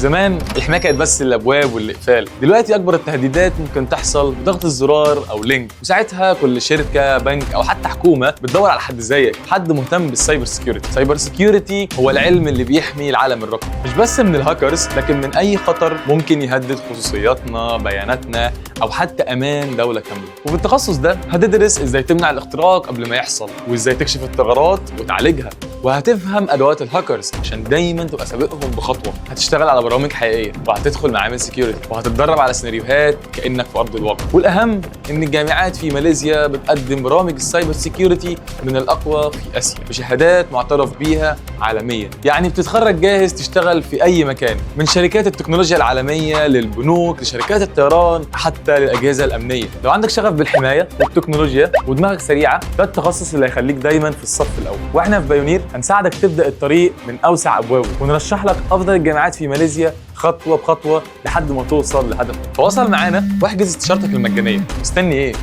زمان الحمايه كانت بس الابواب والاقفال، دلوقتي اكبر التهديدات ممكن تحصل بضغط الزرار او لينك، وساعتها كل شركه بنك او حتى حكومه بتدور على حد زيك، حد مهتم بالسايبر سكيورتي. سايبر سكيورتي هو العلم اللي بيحمي العالم الرقمي مش بس من الهاكرز، لكن من اي خطر ممكن يهدد خصوصياتنا، بياناتنا، او حتى امان دوله كامله. وفي التخصص ده هتدرس ازاي تمنع الاختراق قبل ما يحصل، وازاي تكشف الثغرات وتعالجها، وهتفهم ادوات الهاكرز عشان دايما تبقى سابقهم بخطوه. هتشتغل على برامج حقيقيه، وهتدخل معامل سكيورتي، وهتتدرب على سيناريوهات كانك في ارض الواقع. والاهم ان الجامعات في ماليزيا بتقدم برامج السايبر سكيورتي من الاقوى في اسيا بشهادات معترف بيها عالميا، يعني بتتخرج جاهز تشتغل في اي مكان، من شركات التكنولوجيا العالميه للبنوك لشركات الطيران حتى للاجهزه الامنيه. لو عندك شغف بالحمايه والتكنولوجيا ودماغك سريعه، ده التخصص اللي هيخليك دايما في الصف الاول. واحنا في بايونير هنساعدك تبدا الطريق من اوسع ابوابه، ونرشح لك افضل الجامعات في ماليزيا خطوه بخطوه لحد ما توصل لهدفك. تواصل معانا واحجز استشارتك المجانيه. مستني ايه؟